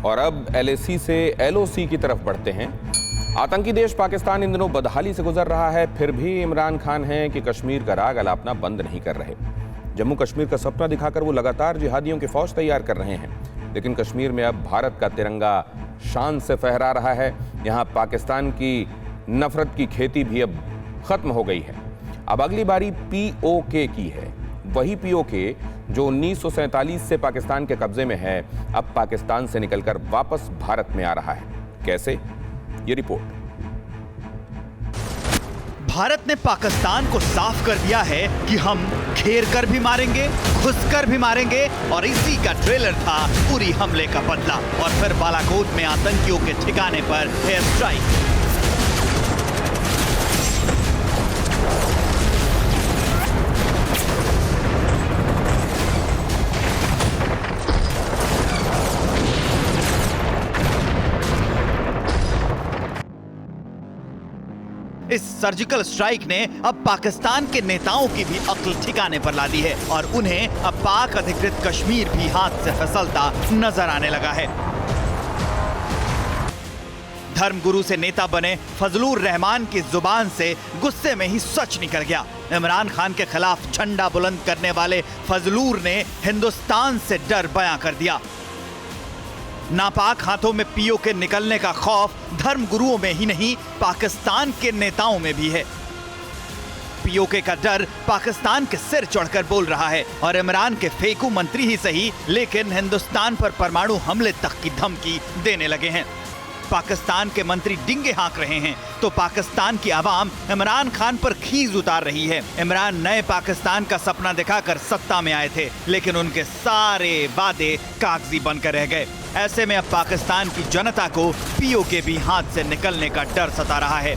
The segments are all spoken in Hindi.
और अब LAC से LOC की तरफ बढ़ते हैं। आतंकी देश पाकिस्तान इन दिनों बदहाली से गुजर रहा है, फिर भी इमरान खान हैं कि कश्मीर का राग अलापना बंद नहीं कर रहे। जम्मू कश्मीर का सपना दिखाकर वो लगातार जिहादियों की फौज तैयार कर रहे हैं, लेकिन कश्मीर में अब भारत का तिरंगा शान से फहरा रहा है। यहाँ पाकिस्तान की नफरत की खेती भी अब खत्म हो गई है। अब अगली बारी POK की है, वही POK जो 1947 से पाकिस्तान के कब्जे में है, अब पाकिस्तान से निकलकर वापस भारत में आ रहा है। कैसे? ये रिपोर्ट। भारत ने पाकिस्तान को साफ कर दिया है कि हम घेर कर भी मारेंगे, घुस कर भी मारेंगे, और इसी का ट्रेलर था पूरी हमले का बदला। और फिर बालाकोट में आतंकियों के ठिकाने पर एयर स्ट्राइक। इस सर्जिकल स्ट्राइक ने अब पाकिस्तान के नेताओं की भी अक्ल ठिकाने पर ला दी है और उन्हें अब पाक अधिकृत कश्मीर भी हाथ से फिसलता नजर आने लगा है। धर्मगुरु से नेता बने फजलुर रहमान की जुबान से गुस्से में ही सच निकल गया। इमरान खान के खिलाफ झंडा बुलंद करने वाले फजलुर ने हिंदुस्तान से डर बयां कर दिया। नापाक हाथों में POK निकलने का खौफ धर्मगुरुओं में ही नहीं, पाकिस्तान के नेताओं में भी है। POK का डर पाकिस्तान के सिर चढ़कर बोल रहा है और इमरान के फेकू मंत्री ही सही, लेकिन हिंदुस्तान पर परमाणु हमले तक की धमकी देने लगे हैं। पाकिस्तान के मंत्री डिंगे हाँक रहे हैं तो पाकिस्तान की आवाम इमरान खान पर खींच उतार रही है। इमरान नए पाकिस्तान का सपना दिखाकर सत्ता में आए थे, लेकिन उनके सारे वादे कागजी बनकर रह गए। ऐसे में अब पाकिस्तान की जनता को POK भी हाथ से निकलने का डर सता रहा है।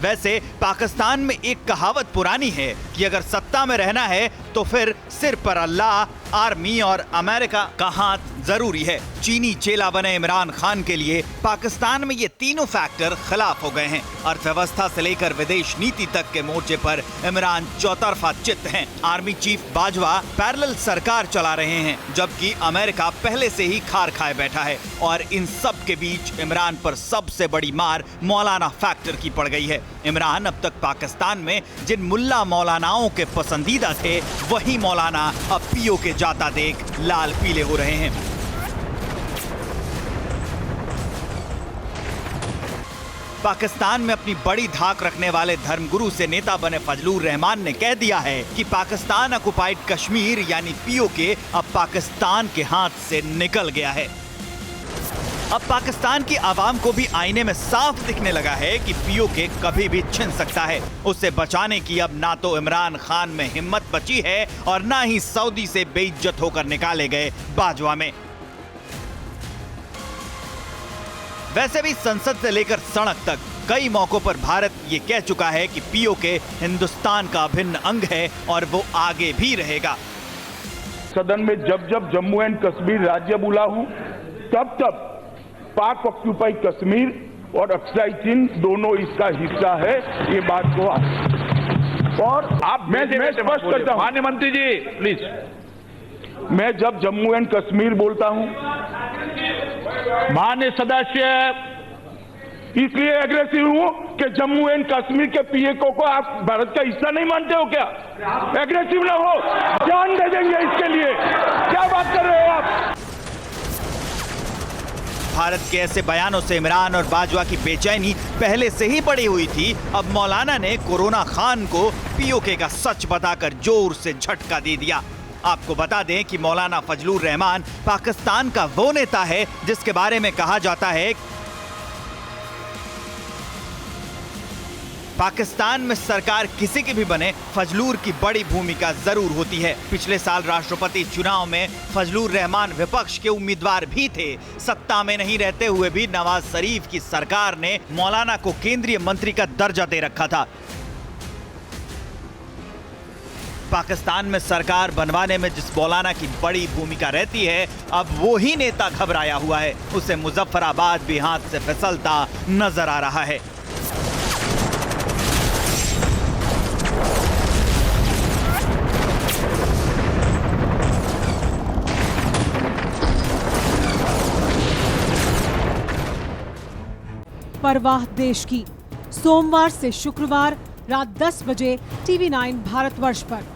वैसे पाकिस्तान में एक कहावत पुरानी है कि अगर सत्ता में रहना है तो फिर सिर पर अल्लाह, आर्मी और अमेरिका का हाथ जरूरी है। चीनी चेला बने इमरान खान के लिए पाकिस्तान में ये तीनों फैक्टर खिलाफ हो गए हैं। अर्थव्यवस्था से लेकर विदेश नीति तक के मोर्चे पर इमरान चौतरफा चित्त हैं। आर्मी चीफ बाजवा पैरेलल सरकार चला रहे हैं, जबकि अमेरिका पहले से ही खार खाए बैठा है। और इन सब के बीच इमरान पर सबसे बड़ी मार मौलाना फैक्टर की पड़ गई है। इमरान अब तक पाकिस्तान में जिन मुल्ला मौलानाओं के पसंदीदा थे, वही मौलाना अब POK जाता देख लाल पीले हो रहे हैं। पाकिस्तान में अपनी बड़ी धाक रखने वाले धर्मगुरु से नेता बने फजलुर रहमान ने कह दिया है कि पाकिस्तान ऑक्युपाइड कश्मीर यानी POK अब पाकिस्तान के हाथ से निकल गया है। अब पाकिस्तान की आवाम को भी आईने में साफ दिखने लगा है कि POK कभी भी छिन सकता है। उसे बचाने की अब ना तो इमरान खान में हिम्मत बची है और ना ही सऊदी से बेइज्जत होकर निकाले गए बाजवा में। वैसे भी संसद से लेकर सड़क तक कई मौकों पर भारत ये कह चुका है कि POK हिंदुस्तान का अभिन्न अंग है और वो आगे भी रहेगा। सदन में जब जब जम्मू एंड कश्मीर राज्य बुला हूं, तब तब पाक ऑक्युपाइड कश्मीर और अक्साई चीन दोनों इसका हिस्सा है, ये बात को और आप मैं स्पष्ट करता हूं। माननीय मंत्री जी प्लीज। मैं जब जम्मू एंड कश्मीर बोलता हूं, माननीय सदस्य, इसलिए एग्रेसिव हूं कि जम्मू एंड कश्मीर के POK को आप भारत का हिस्सा नहीं मानते हो क्या? एग्रेसिव ना हो, जान दे देंगे इसके लिए। क्या बात कर रहे हो आप? भारत के ऐसे बयानों से इमरान और बाजवा की बेचैनी पहले से ही बढ़ी हुई थी। अब मौलाना ने कोरोना खान को POK का सच बताकर जोर से झटका दे दिया। आपको बता दें कि मौलाना फजलुर रहमान पाकिस्तान का वो नेता है जिसके बारे में कहा जाता है पाकिस्तान में सरकार किसी की भी बने, फजलुर की बड़ी भूमिका जरूर होती है। पिछले साल राष्ट्रपति चुनाव में फजलुर रहमान विपक्ष के उम्मीदवार भी थे। सत्ता में नहीं रहते हुए भी नवाज शरीफ की सरकार ने मौलाना को केंद्रीय मंत्री का दर्जा दे रखा था। पाकिस्तान में सरकार बनवाने में जिस मौलाना की बड़ी भूमिका रहती है, अब वो ही नेता घबराया हुआ है। उसे मुजफ्फराबाद भी हाथ से फिसलता नजर आ रहा है। परवाह देश की। सोमवार से शुक्रवार रात 10 बजे TV9 भारतवर्ष पर।